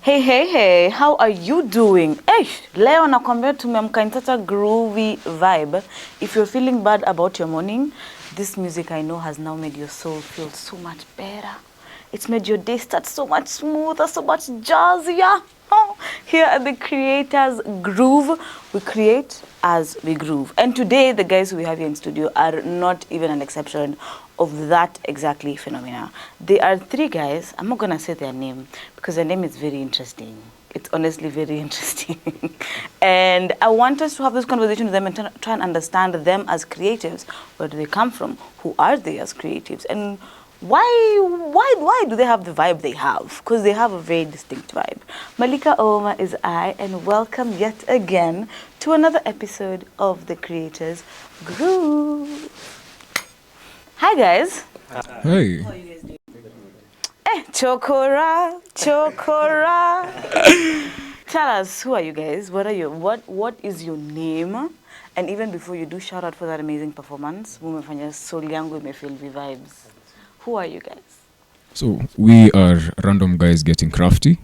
Hey, how are you doing? Leo nakwambia tumeamka in such a groovy vibe. If you're feeling bad about your morning, this music I know has now made your soul feel so much better. It's made your day start so much smoother, so much jazzier. Here at the Creators Groove, we create as we groove. And today, the guys we have here in studio are not even an exception of that exactly phenomena. They are three guys. I'm not going to say their name because their name is very interesting. It's honestly very interesting. And I want us to have this conversation with them and try and understand them as creatives. Where do they come from? Who are they as creatives? And why do they have the vibe they have? Because they have a very distinct vibe. Malika Oma is I, and welcome yet again to another episode of The Creators Groove. Hi guys. Hey. How are you guys doing? Chokora. Tell us, who are you guys? What is your name? And even before you do, shout out for that amazing performance. Mumefanya soul yangu imefeel vibes. Who are you guys? So we are Random Guys Getting Craftie.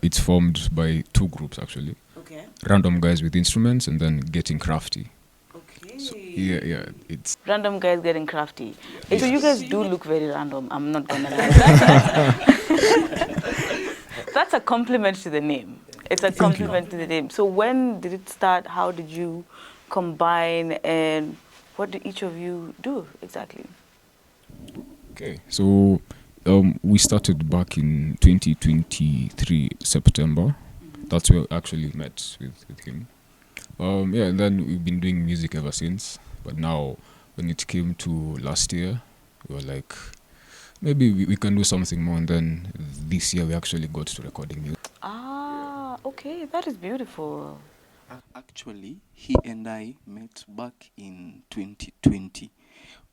It's formed by two groups actually. Okay. Random Guys with Instruments and then Getting Craftie. Okay. So, yeah, it's Random Guys Getting Craftie. So you guys do look very random. I'm not gonna lie. That's a compliment to the name. It's a compliment to the name. So when did it start? How did you combine? And what do each of you do exactly? okay. So we started back in 2023 September. That's where I actually met with him. And then we've been doing music ever since. But now, when it came to last year, we were like, maybe we can do something more. And then this year, we actually got to recording music. Ah, okay, that is beautiful. Actually, he and I met back in 2020.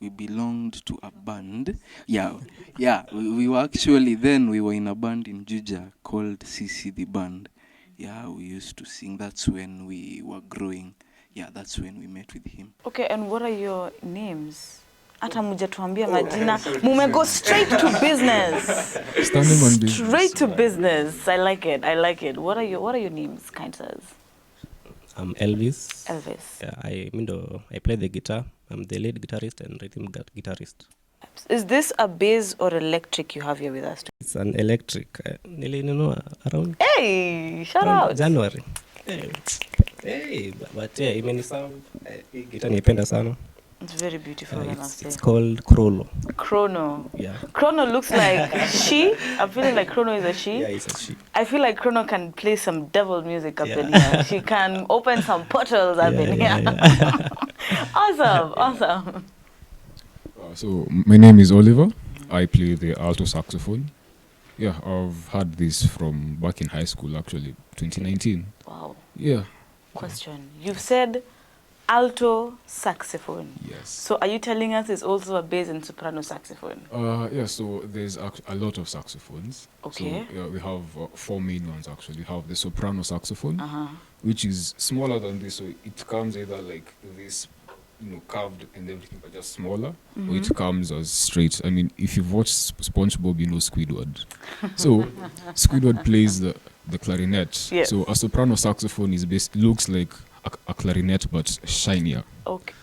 We belonged to a band. We were actually, then we were in a band in Juja called CC the Band. Yeah, we used to sing. That's when we were growing. Yeah, that's when we met with him. Okay, and what are your names? Hata mujatuambia majina. Mume go straight to business. Standing on business. Straight to business. I like it. What are your names, kind sirs? I'm Elvis. Elvis. Yeah, I play the guitar. I'm the lead guitarist and rhythm guitarist. Is this a bass or electric you have here with us? It's an electric. Around. Hey, shout out. January. Hey, but yeah, imenisound. Guitar nipenda sana. It's very beautiful. It's called Chrono. Chrono. Yeah. Chrono looks like she. I'm feeling like Chrono is a she. Yeah, it's a she. I feel like Chrono can play some devil music up in here. She can open some portals up in here. Yeah. Awesome. So my name is Oliver. I play the alto saxophone. Yeah, I've had this from back in high school actually, 2019. Wow. Yeah. Question. You've said alto saxophone. Yes. So are you telling us it's also a bass and soprano saxophone? So there's a lot of saxophones. Okay. So we have four main ones actually. We have the soprano saxophone, which is smaller than this. So it comes either like this, curved and everything, but just smaller, or it comes as straight. I mean, if you've watched SpongeBob, you know Squidward. So Squidward plays the clarinet. Yes. So a soprano saxophone looks like a clarinet but shinier.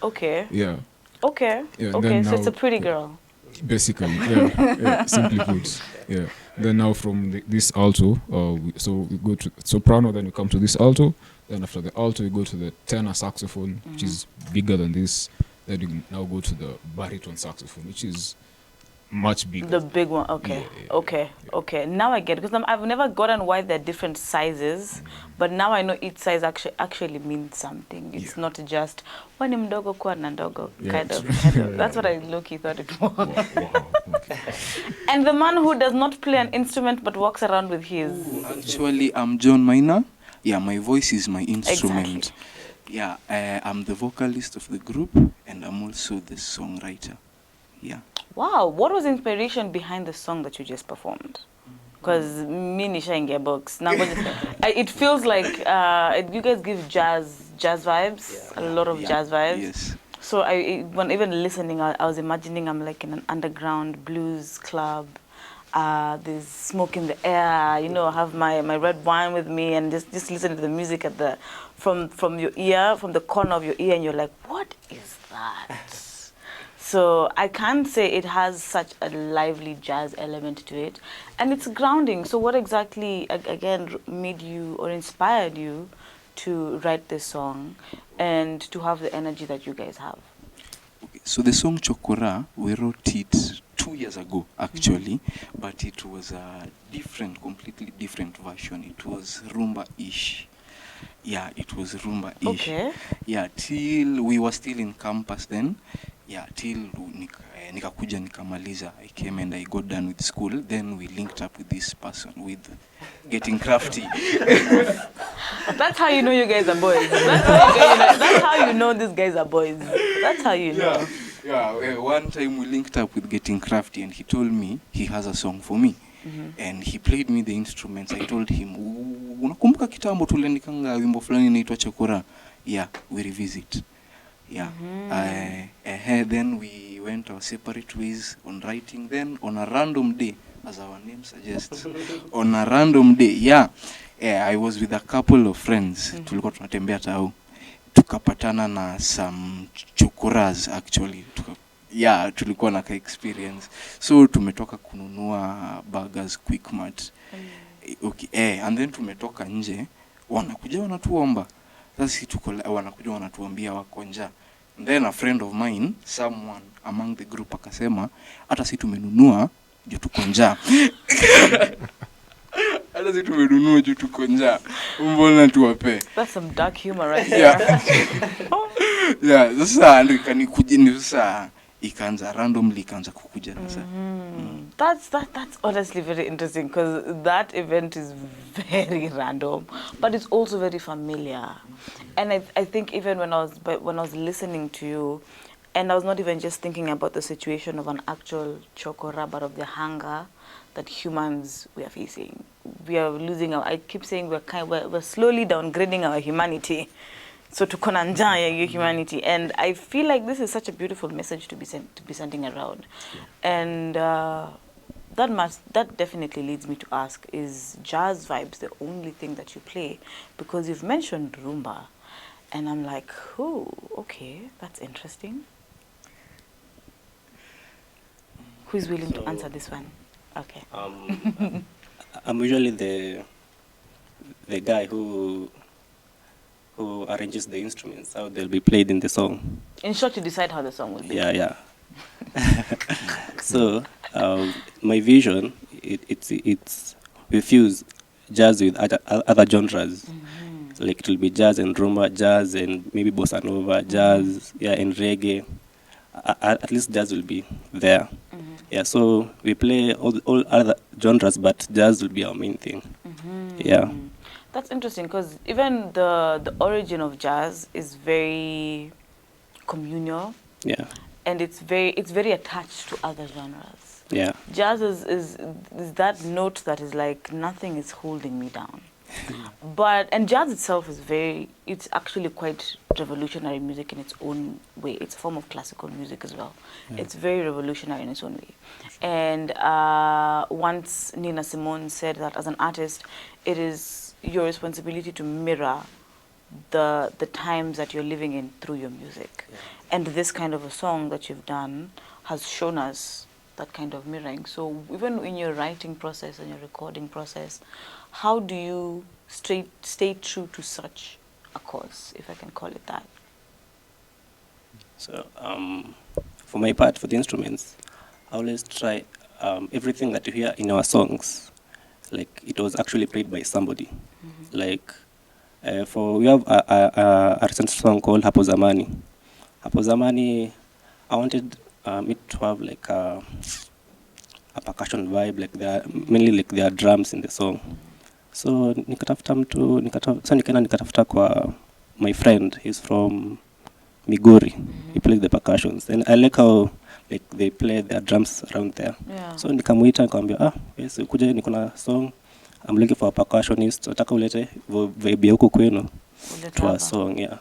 Okay. Yeah. Okay. Yeah, okay. So it's a pretty girl. Basically, yeah, simply put, yeah. Then now from this alto, we go to soprano, then we come to this alto. Then after the alto, we go to the tenor saxophone, which is bigger than this. Then we now go to the baritone saxophone, which is much bigger. The big one, okay. Yeah. Okay. Now I get it, because I've never gotten why they're different sizes, but now I know each size actually means something. It's not just wani mdogo kwa na ndogo, kind of. That's what I low-key thought it was. Wow. Okay. And the man who does not play an instrument but walks around with his... Actually, I'm John Minor. Yeah, my voice is my instrument. Exactly. Yeah, I'm the vocalist of the group, and I'm also the songwriter. Yeah. Wow, what was the inspiration behind the song that you just performed? Because me nishaingia box. It feels like you guys give jazz vibes, a lot of jazz vibes. Yes. So when even listening, I was imagining I'm like in an underground blues club. there's smoke in the air, you know, have my red wine with me and just listen to the music at the from your ear, from the corner of your ear, and you're like, what is that? So I can't say it has such a lively jazz element to it, and it's grounding. So what exactly again made you or inspired you to write this song and to have the energy that you guys have? Okay, so the song Chokora, we wrote it 2 years ago, actually, but it was a completely different version. It was rumba-ish. Yeah, it was rumba-ish. Okay. Yeah, till we were still in campus then. Yeah, till nikakuja nikamaliza. I came and I got done with school. Then we linked up with this person, with Getting Craftie. That's how you know you guys are boys. That's how you know these guys are boys. That's how you know. Yeah, one time we linked up with Getting Craftie and he told me he has a song for me. And he played me the instruments. I told him, unakumbuka kitambo tuliandikanga wimbo fulani inaitwa Chokora? Yeah, we revisit. Yeah. Then we went our separate ways on writing. Then on a random day, as our name suggests, on a random day, I was with a couple of friends. Tulikuwa tunatembea tao. Tukapatana na some chokoras actually. Tulikuwa na experience. So tumetoka kununua burgers Quickmart. Okay, and then tumetoka nje, wanakuja wanatuomba. Sasa wanakuja wanatuambia wako njaa. Then a friend of mine, someone among the group akasema, hata si tumenunua juu tuko njaa. Hata si tumenunua juu tuko njaa. Mbona tuwape? That's some dark humor right there. Sasa nikanikuje ni sasa ikaanza randomly ikaanza kukuja sasa. That's honestly very interesting because that event is very random, but it's also very familiar. And I think even when I was listening to you, and I was not even just thinking about the situation of an actual chokora, but of the hunger that humans we are facing. We are losing I keep saying we're slowly downgrading our humanity. So to konanja your humanity, and I feel like this is such a beautiful message to be sending around, and that definitely leads me to ask: is jazz vibes the only thing that you play? Because you've mentioned rumba, and I'm like, oh, okay, that's interesting. Who is willing to answer this one? Okay. I'm usually the guy who arranges the instruments, how they'll be played in the song. In short, you decide how the song will be. Yeah. So my vision, it's we fuse jazz with other genres. So like it will be jazz and rumba, jazz and maybe bossa nova, jazz, and reggae. At least jazz will be there. Yeah, so we play all other genres, but jazz will be our main thing. Yeah. That's interesting because even the origin of jazz is very communal. Yeah. And it's very attached to other genres. Yeah. Jazz is that note that is like nothing is holding me down. And jazz itself it's actually quite revolutionary music in its own way. It's a form of classical music as well. Yeah. It's very revolutionary in its own way. And once Nina Simone said that as an artist, it is your responsibility to mirror the times that you're living in through your music. Yeah. And this kind of a song that you've done has shown us that kind of mirroring. So even in your writing process and your recording process, how do you stay true to such a cause, if I can call it that? So for my part, for the instruments, I always try everything that you hear in our songs, like it was actually played by somebody. Like we have a recent song called Hapo Zamani. Hapo Zamani, I wanted it to have like a percussion vibe, like mainly like there are drums in the song. So nikatafuta kwa my friend, he's from Migori. He plays the percussions, and I like how like they play their drums around there. Yeah. So nikamuita nikamwambia, yes, ukuje niko na song, I'm looking for a percussionist. Nataka ulete vibe huko kwenu to a song. Yeah.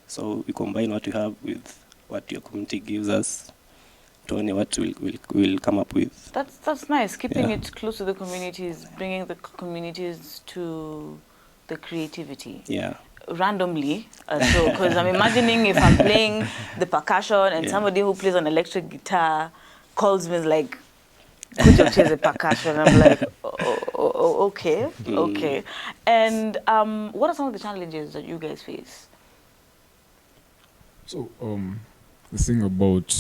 So we combine what you have with what your community gives us, Tony, what we'll come up with. That's nice. Keeping Yeah. it close to the communities, bringing the communities to the creativity. Yeah. Randomly, so because I'm imagining if I'm playing the percussion and Yeah. somebody who plays an electric guitar calls me like, could you play the percussion? I'm like, okay, okay. And what are some of the challenges that you guys face? So the thing about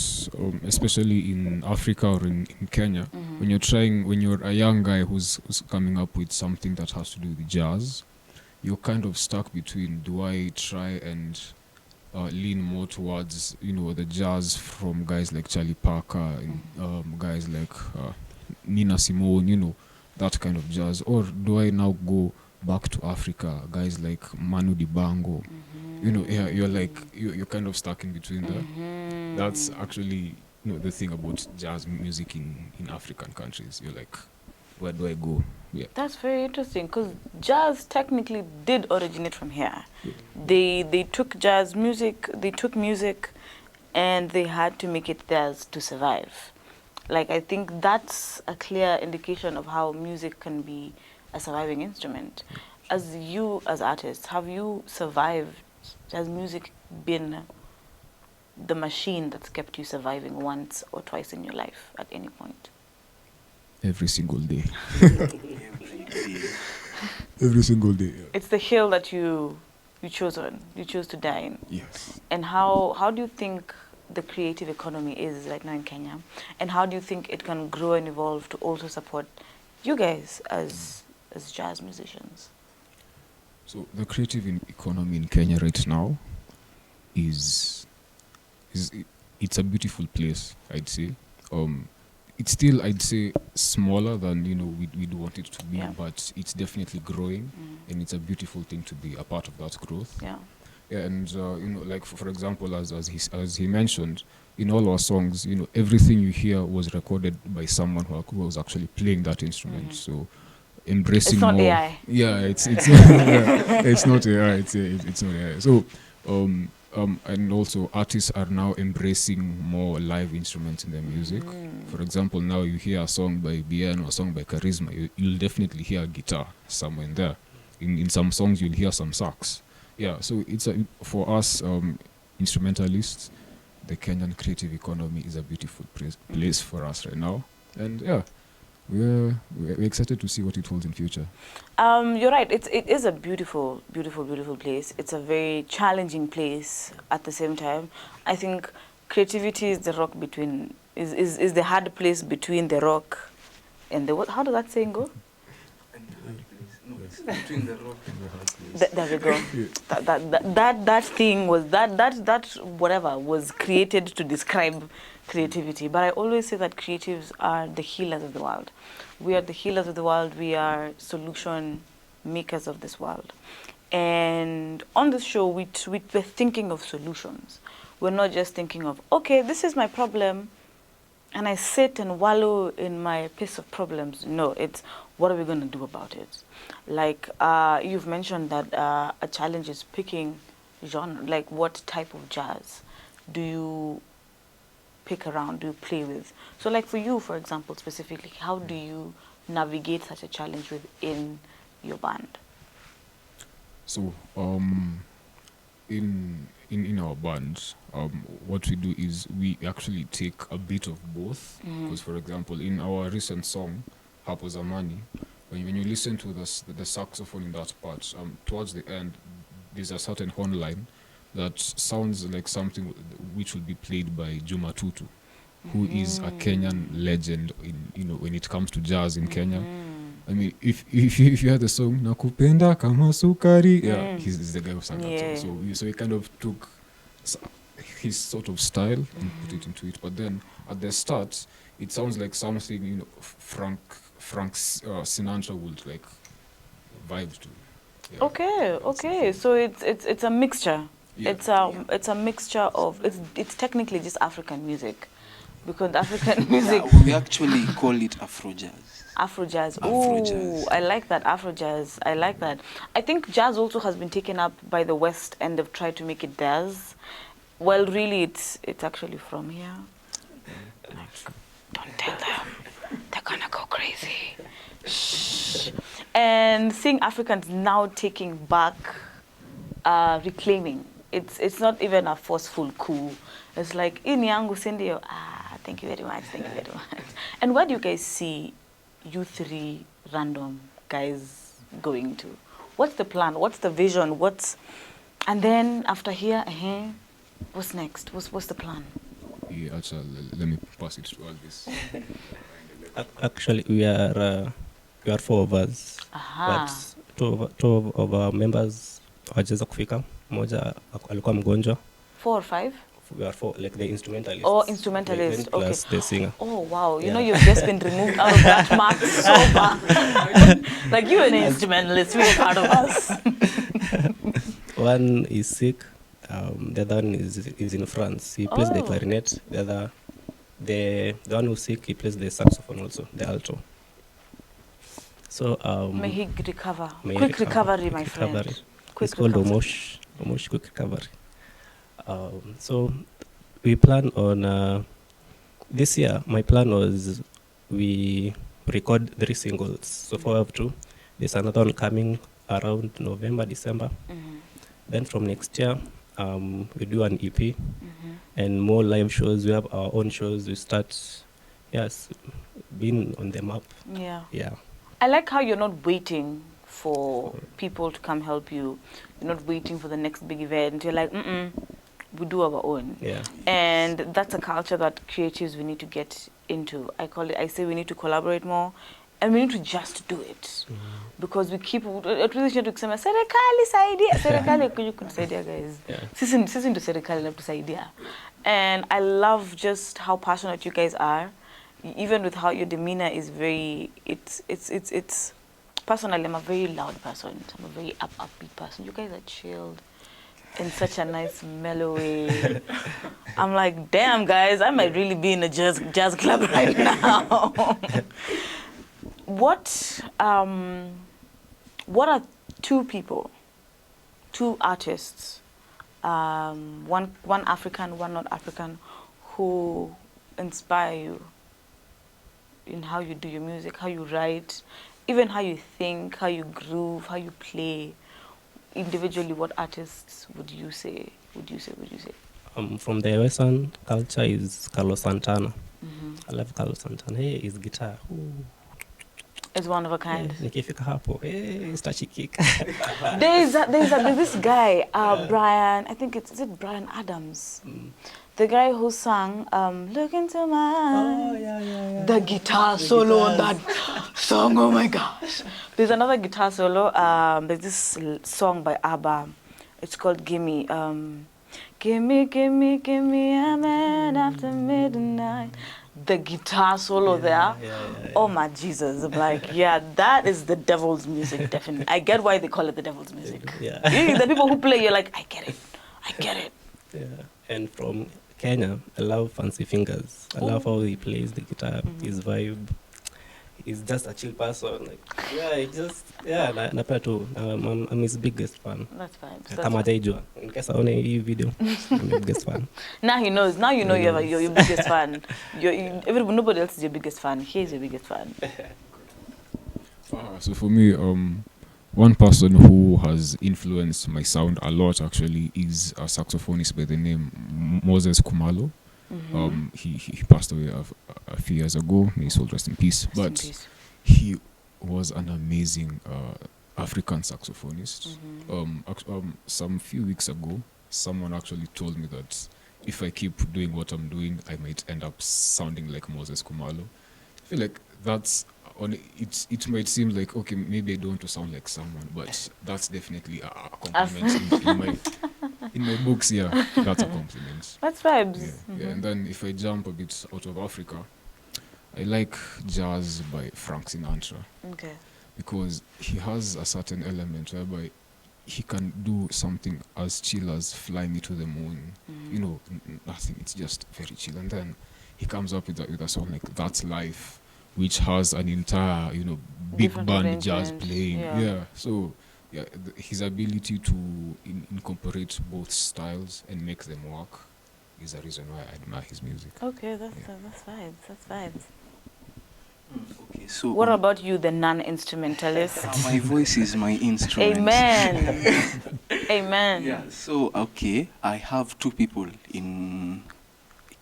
especially in Africa or in Kenya, when you're a young guy who's coming up with something that has to do with jazz, you're kind of stuck between, do I try and lean more towards the jazz from guys like Charlie Parker and guys like Nina Simone, that kind of jazz, or do I now go back to Africa, guys like Manu Dibango? Yeah, you're kind of stuck in between there. That's actually the thing about jazz music in African countries. You're like, where do I go? Yeah. That's very interesting because jazz technically did originate from here. Yeah. They took jazz music, they took music, and they had to make it theirs to survive. Like, I think that's a clear indication of how music can be a surviving instrument. As you, as artists, have you survived? Has music been the machine that's kept you surviving once or twice in your life at any point? Every single day. Every day. Every single day. Yeah. It's the hill that you chose to die in. Yes. And how do you think the creative economy is right now in Kenya? And how do you think it can grow and evolve to also support you guys as jazz musicians? So the creative economy in Kenya right now it's a beautiful place, I'd say. It's still, I'd say, smaller than we'd want it to be, Yeah. but it's definitely growing, and it's a beautiful thing to be a part of that growth. Yeah. Yeah, and like for example, as he mentioned, in all our songs, everything you hear was recorded by someone who was actually playing that instrument. So embracing It's not more. AI. Yeah, it's yeah, it's not AI. It's not AI. So and also artists are now embracing more live instruments in their music. For example, now you hear a song by Bien or a song by Charisma, you'll definitely hear a guitar somewhere in there. In some songs, you'll hear some sax. Yeah, so it's for us instrumentalists, the Kenyan creative economy is a beautiful place for us right now, and yeah, we're excited to see what it holds in future. You're right. It is a beautiful, beautiful, beautiful place. It's a very challenging place at the same time. I think creativity is the rock between is the hard place between the rock and the what? How does that saying go? No, it's between the rock and the hard place. There we go. That thing was that whatever was created to describe creativity. But I always say that creatives are the healers of the world. We are the healers of the world. We are solution makers of this world. And on this show, we're thinking of solutions. We're not just thinking of, okay, this is my problem, and I sit and wallow in my piece of problems. No, it's what are we going to do about it? Like you've mentioned that a challenge is picking genre, like what type of jazz do you pick around, do you play with? So like for you, for example, specifically, how do you navigate such a challenge within your band? So in our band, what we do is we actually take a bit of both. Because for example, in our recent song, Hapo Zamani, when you listen to the saxophone in that part, towards the end, there's a certain horn line that sounds like something which will be played by Juma Tutu, who is a Kenyan legend when it comes to jazz in Kenya. I mean, if you hear the song Nakupenda Kama Sukari, yeah, he's the guy who sang that song. So he kind of took his sort of style and put it into it. But then at the start, it sounds like something Frank Sinatra would like vibe to. Yeah. Okay. So it's a mixture. Yeah. It's a mixture of it's technically just African music, because African music. Yeah, we actually call it Afro jazz. Afro jazz. Afro Ooh, jazz. I like that. Afro jazz. I like that. I think jazz also has been taken up by the West, and they've tried to make it theirs. Well, really, it's actually from here. Don't tell them. They're gonna go crazy. Shh. And seeing Africans now taking back, reclaiming. It's not even a forceful coup. It's like, ini yangu sindio. Thank you very much. Thank you very much. And where do you guys see you three random guys going to? What's the plan? What's the vision? And then after here, what's next? What's the plan? Yeah, actually, let me pass it to Alvis. Actually, we are 4 of us. Aha. But two of our members hawajaweza kufika. Mmoja alikuwa mgonjwa. 4 or 5? We are 4, like the instrumentalists. Oh, instrumentalist. Plus Okay. the singer. Oh wow! You know Yeah. you've just been removed out of that mark so far. Like you're an instrumentalist, you're part of us. One is sick. The other one is in France. He plays the Oh. clarinet. The one who's sick, he plays the saxophone also, the alto. So May he recover. may he Quick recover. recovery, my friend. recovery. Quick It's called recovery. Omosh Quick Recovery. So we plan on this year. My plan was we record 3 singles. So far we have 2. There's another one coming around November, December. Mhm, Then from next year, we do an EP mhm. and more live shows. We have our own shows. We start, being on the map. Yeah. Yeah. I like how you're not waiting for people to come help you. You're not waiting for the next big event. You're like, we do our own. Yeah. And that's a culture that creatives we need to get into. I say we need to collaborate more and we need to just do it. Because we keep tukisema serikali saidia, serikali kuja kutusaidia guys. Yeah. Sisi ndo serikali na kutusaidia. And I love just how passionate you guys are. Even with how your demeanor is very, it's personally, I'm a very loud person. I'm a very upbeat person. You guys are chilled in such a nice, mellow way. I'm like, damn, guys, I might really be in a jazz club right now. What are 2 artists, one African, one not African, who inspire you in how you do your music, how you write, even how you think, how you groove, how you play? Individually, what artists would you say? From the Western culture is Carlos Santana. Mm-hmm. I love Carlos Santana. Hey, his guitar. Ooh. It's one of a kind. Nikifika hapo, hey, starchy kick. There's this guy, Brian. I think is it Brian Adams, the guy who sang "Look Into My." yeah. The guitar solo on that song. Oh my gosh! There's another guitar solo. There's this song by ABBA. It's called "Gimme." Gimme, gimme, gimme a man after midnight. The guitar solo there. Yeah. Oh my Jesus. I'm like, yeah, that is the devil's music, definitely. I get why they call it the devil's music. Yeah. The people who play, you're like, I get it. Yeah. And from Kenya, I love Fancy Fingers. I love how he plays the guitar, his vibe. He's just a chill person. Like, napenda tu. I'm his biggest fan. That's fine. Kama hajaijua. In case aone hii video, I'm his biggest fan. Now he knows. Now you know you're your biggest fan. Nobody else is your biggest fan. He's your biggest fan. So for me, one person who has influenced my sound a lot actually is a saxophonist by the name Moses Kumalo. He passed away a few years ago. May his soul rest in peace. He was an amazing African saxophonist. Some few weeks ago, someone actually told me that if I keep doing what I'm doing, I might end up sounding like Moses Kumalo. I feel like that's on it. It might seem like, okay, maybe I don't want to sound like someone, but that's definitely a compliment in my books. Yeah, that's a compliment. That's vibes. Yeah. And then if I jump a bit out of Africa, I like jazz by Frank Sinatra. Okay. Because he has a certain element whereby he can do something as chill as Fly Me to the Moon. You know, nothing. It's just very chill. And then he comes up with a song like That's Life, which has an entire, big Different band jazz arrangement, playing. yeah. So his ability to incorporate both styles and make them work is a reason why I admire his music. Okay, that's vibes. That's vibes. Okay, so What about you, the non-instrumentalist? my voice is my instrument. Amen. Amen. Yeah. So okay, I have two people in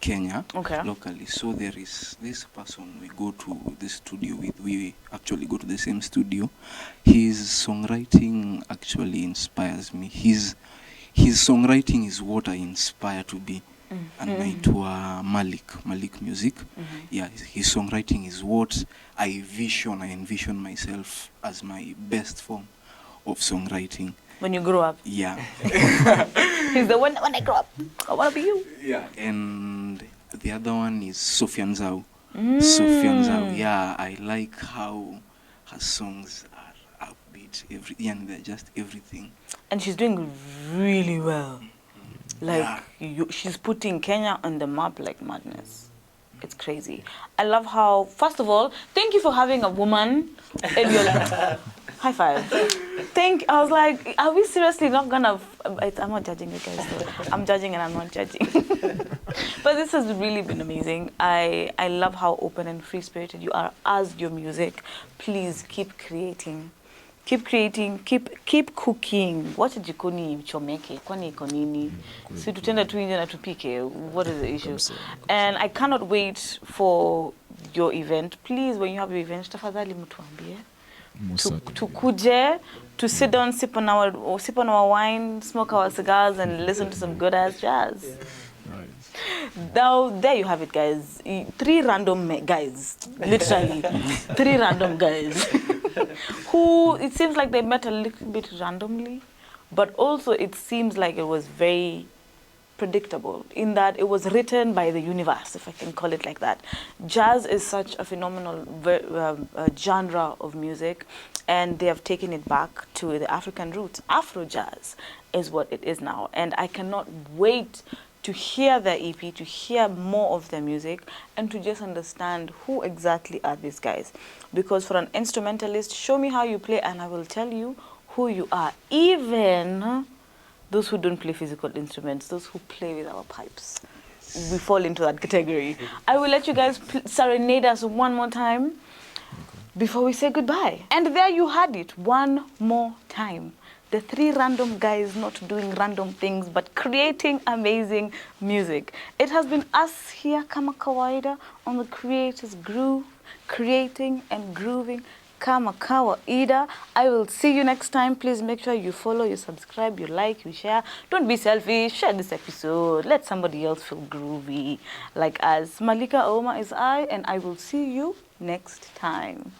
Kenya Okay. locally. So there is this person we go to the studio with. We actually go to the same studio. His songwriting actually inspires me. His songwriting is what I inspire to be. Anaitwa Malik Music. Yeah, his songwriting is what I envision myself as my best form of songwriting. When you grow up. Yeah. He's the one, when I grow up, I want to be you. Yeah. And the other one is Sofian Zau. Sofian Zau. Yeah, I like how her songs are upbeat. And they're just everything. And she's doing really well. Like, she's putting Kenya on the map like madness. It's crazy. I love how, first of all, thank you for having a woman in your life. High five. I was like, are we seriously not gonna, I'm not judging you guys though. I'm judging and I'm not judging. But this has really been amazing. I love how open and free-spirited you are as your music. Please keep creating. Keep creating, keep cooking. Wacha jikoni chomeke, kwani iko nini? Si tutenda tu nje na tupike. What is the issue? And I cannot wait for your event. Please, when you have your event, tafadhali mtuambie. Tukuje, to sit down, sip on our wine, smoke our cigars, and listen to some good ass jazz. Now, there you have it, guys. 3 random guys, literally. 3 random guys. Who, it seems like they met a little bit randomly, but also it seems like it was very predictable in that it was written by the universe, if I can call it like that. Jazz is such a phenomenal genre of music, and they have taken it back to the African roots. Afro jazz is what it is now, and I cannot wait to hear their EP, to hear more of their music, and to just understand who exactly are these guys. Because for an instrumentalist, show me how you play and I will tell you who you are. Even those who don't play physical instruments, those who play with our pipes. We fall into that category. I will let you guys serenade us one more time before we say goodbye. And there you had it, one more time. The 3 random guys not doing random things, but creating amazing music. It has been us here, kama kawaida, on the Creators Groove, creating and grooving kama kawaida. I will see you next time. Please make sure you follow, you subscribe, you like, you share. Don't be selfish. Share this episode. Let somebody else feel groovy like us. Malika Oma is I, and I will see you next time.